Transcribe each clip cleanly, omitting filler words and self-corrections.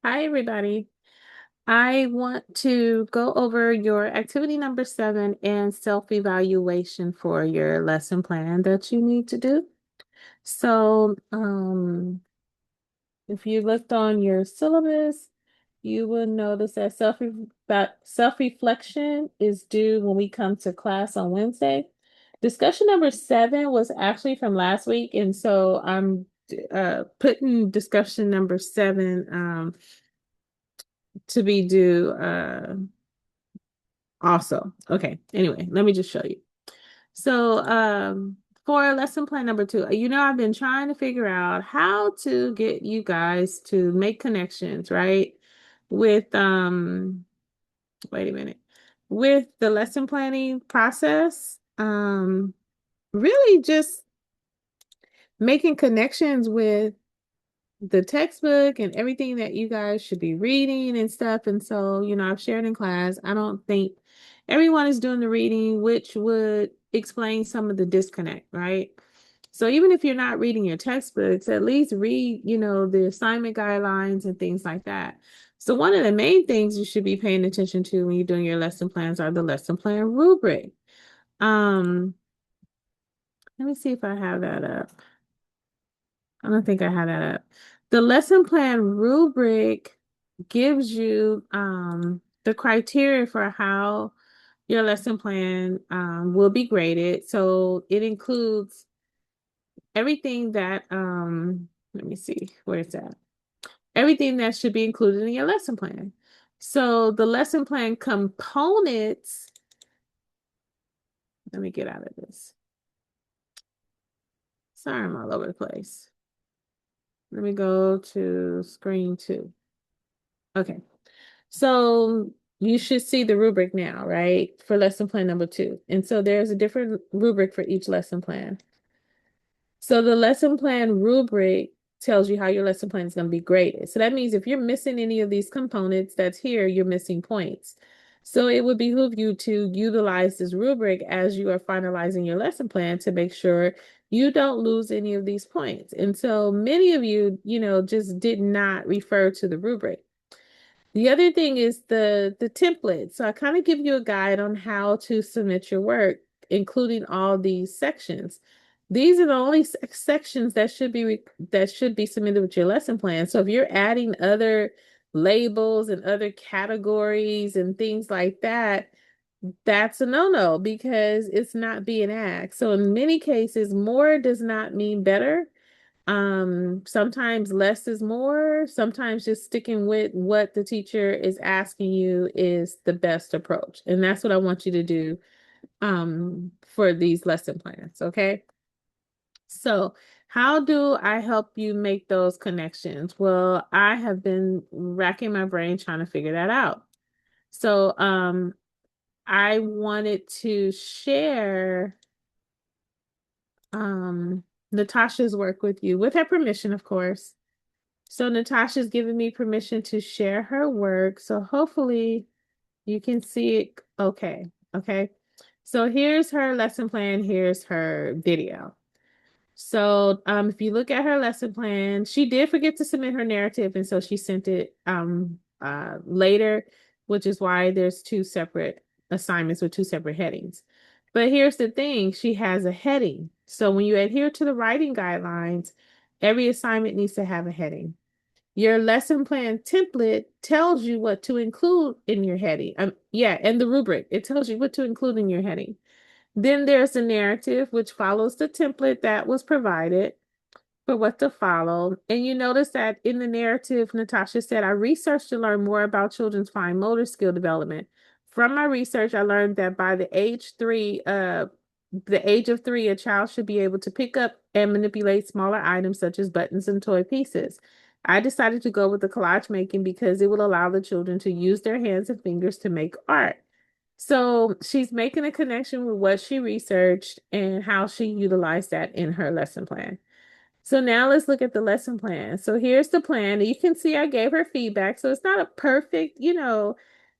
Hi, everybody. I want to go over your activity number 7 and self-evaluation for your lesson plan that you need to do. So, if you looked on your syllabus, you will notice that self-reflection is due when we come to class on Wednesday. Discussion number 7 was actually from last week, and so I'm putting discussion number 7 to be due also. Okay, anyway, let me just show you. So for lesson plan number 2, I've been trying to figure out how to get you guys to make connections, right? With wait a minute. With the lesson planning process. Really just making connections with the textbook and everything that you guys should be reading and stuff. And so, I've shared in class. I don't think everyone is doing the reading, which would explain some of the disconnect, right? So even if you're not reading your textbooks, at least read, the assignment guidelines and things like that. So one of the main things you should be paying attention to when you're doing your lesson plans are the lesson plan rubric. Um, Let me see if I have that up. I don't think I had that up. The lesson plan rubric gives you the criteria for how your lesson plan will be graded. So it includes everything that let me see, where it's at. Everything that should be included in your lesson plan. So the lesson plan components, let me get out of this. Sorry, I'm all over the place. Let me go to screen 2. Okay. So you should see the rubric now, right? For lesson plan number 2. And so there's a different rubric for each lesson plan. So the lesson plan rubric tells you how your lesson plan is going to be graded. So that means if you're missing any of these components that's here, you're missing points. So it would behoove you to utilize this rubric as you are finalizing your lesson plan to make sure you don't lose any of these points. And so many of you, just did not refer to the rubric. The other thing is the template. So I kind of give you a guide on how to submit your work, including all these sections. These are the only sections that should be submitted with your lesson plan. So if you're adding other labels and other categories and things like that, that's a no-no because it's not being asked. So in many cases, more does not mean better. Sometimes less is more. Sometimes just sticking with what the teacher is asking you is the best approach. And that's what I want you to do for these lesson plans, okay? So, how do I help you make those connections? Well, I have been racking my brain trying to figure that out. So, I wanted to share um Natasha's work with you, with her permission, of course. So Natasha's given me permission to share her work. So hopefully you can see it. Okay. Okay. So here's her lesson plan. Here's her video. So if you look at her lesson plan, she did forget to submit her narrative, and so she sent it later, which is why there's two separate assignments with two separate headings. But here's the thing, she has a heading. So when you adhere to the writing guidelines, every assignment needs to have a heading. Your lesson plan template tells you what to include in your heading. Yeah, and the rubric, it tells you what to include in your heading. Then there's the narrative, which follows the template that was provided for what to follow. And you notice that in the narrative, Natasha said, I researched to learn more about children's fine motor skill development. From my research, I learned that by the age of 3, a child should be able to pick up and manipulate smaller items such as buttons and toy pieces. I decided to go with the collage making because it will allow the children to use their hands and fingers to make art. So she's making a connection with what she researched and how she utilized that in her lesson plan. So now let's look at the lesson plan. So here's the plan. You can see I gave her feedback. So it's not a perfect,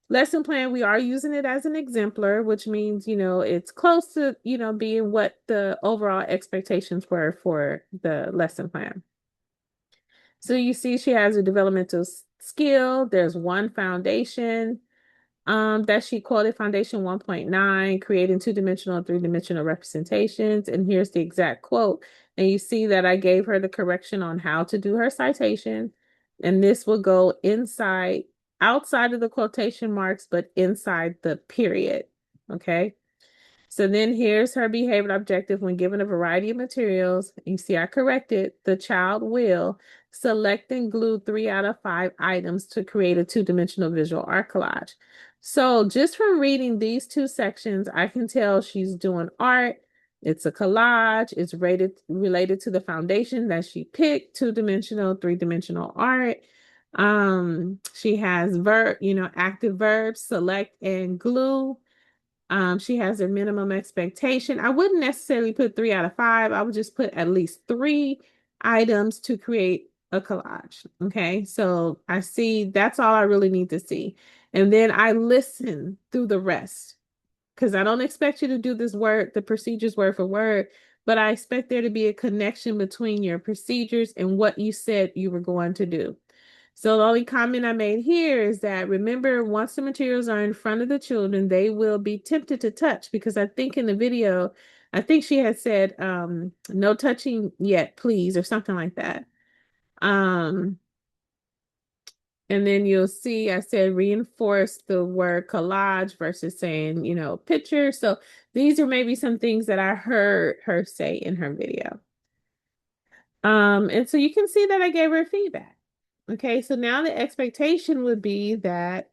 lesson plan. We are using it as an exemplar, which means, it's close to, being what the overall expectations were for the lesson plan. So you see she has a developmental skill. There's one foundation that she quoted, Foundation 1.9, creating two-dimensional and three-dimensional representations. And here's the exact quote. And you see that I gave her the correction on how to do her citation. And this will go outside of the quotation marks, but inside the period. Okay. So then here's her behavioral objective when given a variety of materials. You see, I corrected. The child will select and glue 3 out of 5 items to create a two-dimensional visual art collage. So just from reading these 2 sections, I can tell she's doing art. It's a collage. It's related to the foundation that she picked, two-dimensional, three-dimensional art. She has active verbs, select and glue. She has her minimum expectation. I wouldn't necessarily put 3 out of 5. I would just put at least 3 items to create a collage. Okay, so I see that's all I really need to see. And then I listen through the rest because I don't expect you to do the procedures word for word, but I expect there to be a connection between your procedures and what you said you were going to do. So the only comment I made here is that remember, once the materials are in front of the children, they will be tempted to touch because I think in the video, I think she had said, no touching yet, please, or something like that. Um, and then you'll see I said reinforce the word collage versus saying, picture. So these are maybe some things that I heard her say in her video. And so you can see that I gave her feedback. Okay, so now the expectation would be that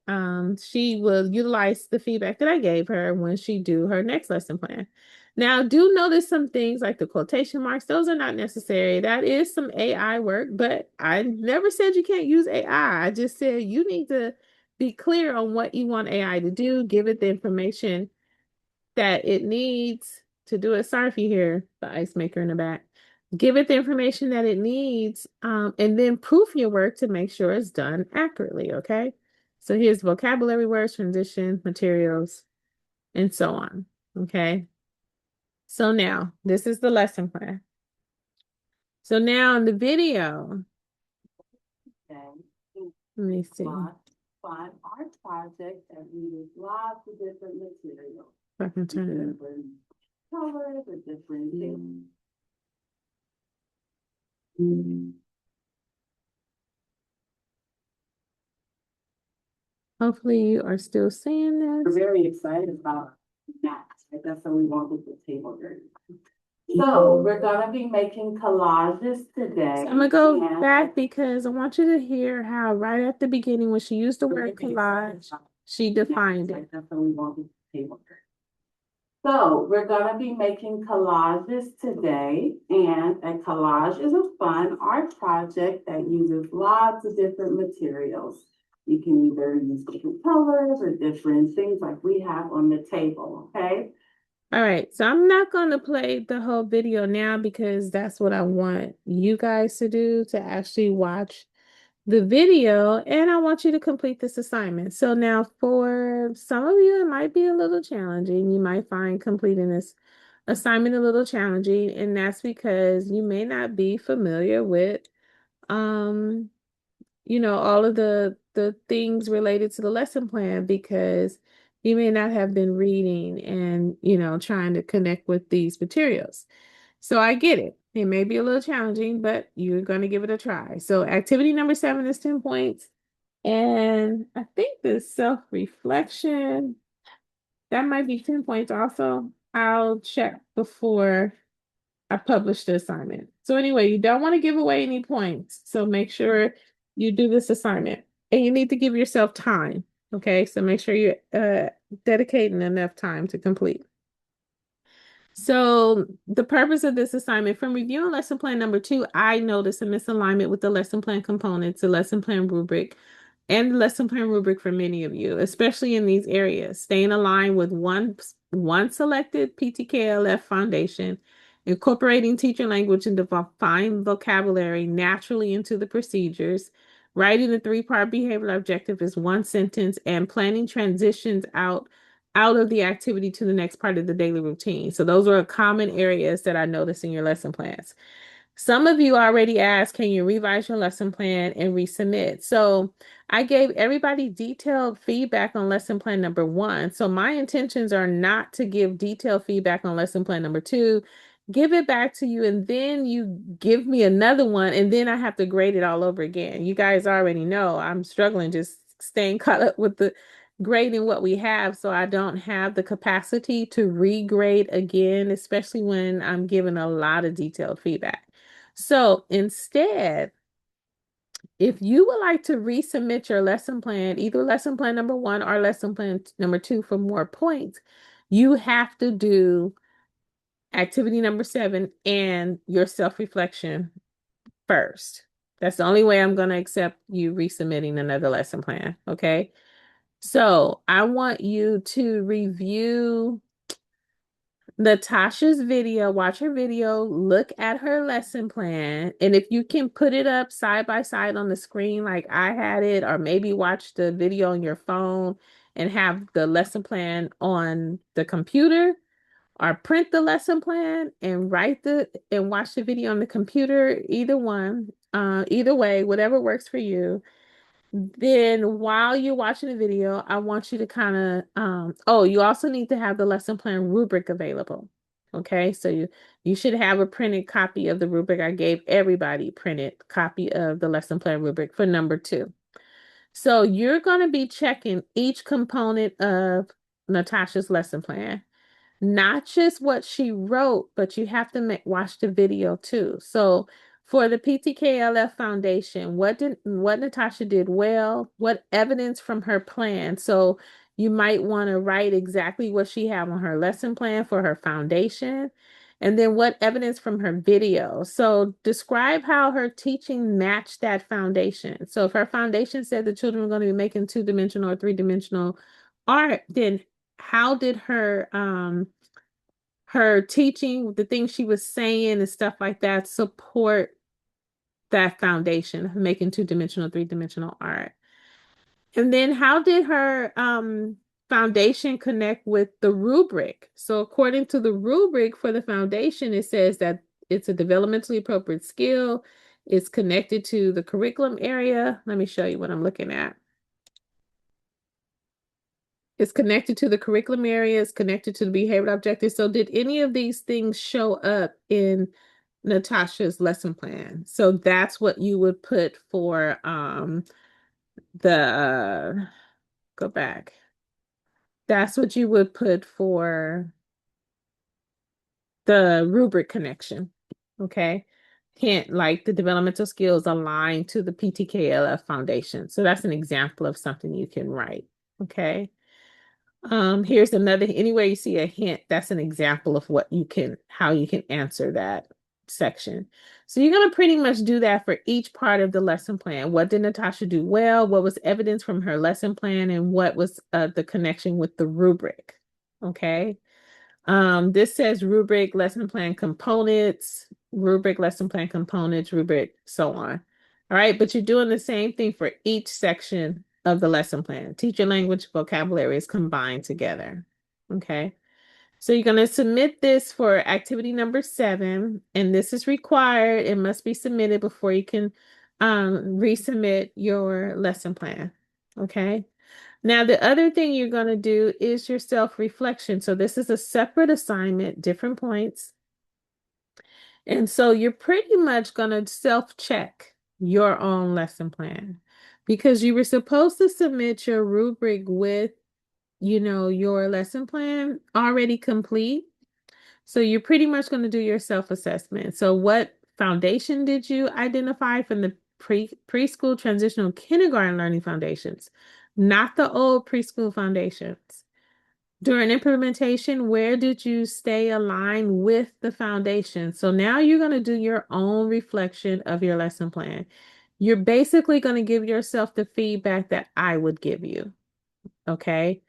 she will utilize the feedback that I gave her when she do her next lesson plan. Now, do notice some things like the quotation marks. Those are not necessary. That is some AI work, but I never said you can't use AI. I just said you need to be clear on what you want AI to do, give it the information that it needs to do it. Sorry if you hear the ice maker in the back. Give it the information that it needs, and then proof your work to make sure it's done accurately, okay? So here's vocabulary words, transition, materials, and so on, okay? So now, this is the lesson plan. So now in the video, let me see. Fun art project that uses lots of different materials. If I can turn it up. Different colors or different things. Hopefully you are still seeing We're this. very excited about that. That's what we want with the table here. So we're gonna be making collages today. So I'm gonna go back because I want you to hear how right at the beginning when she used the word collage, she defined it. That's what we want with the table here. So we're gonna be making collages today, and a collage is a fun art project that uses lots of different materials. You can either use different colors or different things like we have on the table, okay? All right, so I'm not going to play the whole video now because that's what I want you guys to do, to actually watch the video, and I want you to complete this assignment. So now for some of you, it might be a little challenging. You might find completing this assignment a little challenging, and that's because you may not be familiar with all of the things related to the lesson plan because you may not have been reading and, trying to connect with these materials. So I get it. It may be a little challenging, but you're going to give it a try. So activity number 7 is 10 points. And I think the self-reflection, that might be 10 points also. I'll check before I published the assignment. So anyway, you don't want to give away any points. So make sure you do this assignment and you need to give yourself time. Okay. So make sure you're dedicating enough time to complete. So the purpose of this assignment, from reviewing lesson plan number 2, I noticed a misalignment with the lesson plan components, the lesson plan rubric, and the lesson plan rubric for many of you, especially in these areas. Staying aligned with one selected PTKLF foundation, incorporating teacher language and defined vocabulary naturally into the procedures, writing the 3-part behavioral objective as one sentence, and planning transitions out of the activity to the next part of the daily routine. So those are common areas that I noticed in your lesson plans. Some of you already asked, can you revise your lesson plan and resubmit? So I gave everybody detailed feedback on lesson plan number one. So my intentions are not to give detailed feedback on lesson plan number two, give it back to you, and then you give me another one, and then I have to grade it all over again. You guys already know I'm struggling just staying caught up with the grading what we have, so I don't have the capacity to regrade again, especially when I'm giving a lot of detailed feedback. So instead, if you would like to resubmit your lesson plan, either lesson plan number one or lesson plan number two for more points, you have to do activity number 7 and your self-reflection first. That's the only way I'm going to accept you resubmitting another lesson plan. Okay. So I want you to review Natasha's video, watch her video, look at her lesson plan, and if you can put it up side by side on the screen like I had it, or maybe watch the video on your phone and have the lesson plan on the computer, or print the lesson plan and watch the video on the computer, either one, either way, whatever works for you. Then while you're watching the video, I want you to kind of oh, you also need to have the lesson plan rubric available. Okay, so you should have a printed copy of the rubric. I gave everybody printed copy of the lesson plan rubric for number 2. So you're going to be checking each component of Natasha's lesson plan, not just what she wrote, but you have to watch the video too. So for the PTKLF Foundation, what Natasha did well, what evidence from her plan. So you might want to write exactly what she had on her lesson plan for her foundation. And then what evidence from her video. So describe how her teaching matched that foundation. So if her foundation said the children were going to be making 2-dimensional or 3-dimensional art, then how did her teaching, the things she was saying and stuff like that, support that foundation, making 2-dimensional, 3-dimensional art? And then how did her foundation connect with the rubric? So according to the rubric for the foundation, it says that it's a developmentally appropriate skill. It's connected to the curriculum area. Let me show you what I'm looking at. It's connected to the curriculum area. It's connected to the behavioral objectives. So did any of these things show up in Natasha's lesson plan? So that's what you would put for the go back. That's what you would put for the rubric connection. Okay. Hint, like the developmental skills aligned to the PTKLF Foundation. So that's an example of something you can write. Okay. Here's another, anywhere you see a hint, that's an example of how you can answer that section. So you're going to pretty much do that for each part of the lesson plan. What did Natasha do well? What was evidence from her lesson plan? And what was the connection with the rubric? Okay. This says rubric, lesson plan components, rubric, lesson plan components, rubric, so on. All right, but you're doing the same thing for each section of the lesson plan. Teacher language, vocabulary is combined together. Okay. So you're going to submit this for activity number 7, and this is required. It must be submitted before you can resubmit your lesson plan. Okay. Now, the other thing you're going to do is your self-reflection. So this is a separate assignment, different points. And so you're pretty much going to self-check your own lesson plan because you were supposed to submit your rubric with, your lesson plan already complete. So you're pretty much going to do your self-assessment. So what foundation did you identify from the preschool transitional kindergarten learning foundations, not the old preschool foundations? During implementation, where did you stay aligned with the foundation? So now you're going to do your own reflection of your lesson plan. You're basically going to give yourself the feedback that I would give you. Okay.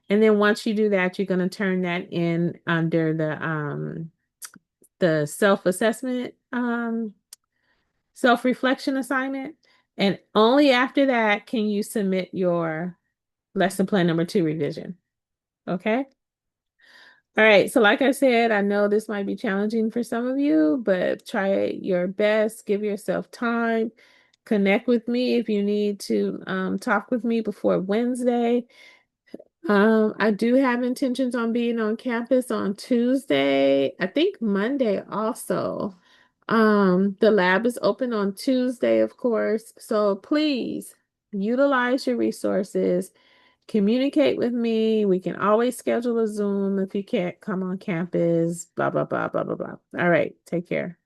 And then once you do that, you're going to turn that in under the self-assessment, self-reflection assignment. And only after that can you submit your lesson plan number 2 revision. Okay. All right, so like I said, I know this might be challenging for some of you, but try your best, give yourself time, connect with me if you need to talk with me before Wednesday. I do have intentions on being on campus on Tuesday. I think Monday also. The lab is open on Tuesday, of course. So please utilize your resources. Communicate with me. We can always schedule a Zoom if you can't come on campus, blah, blah, blah, blah, blah, blah. All right. Take care.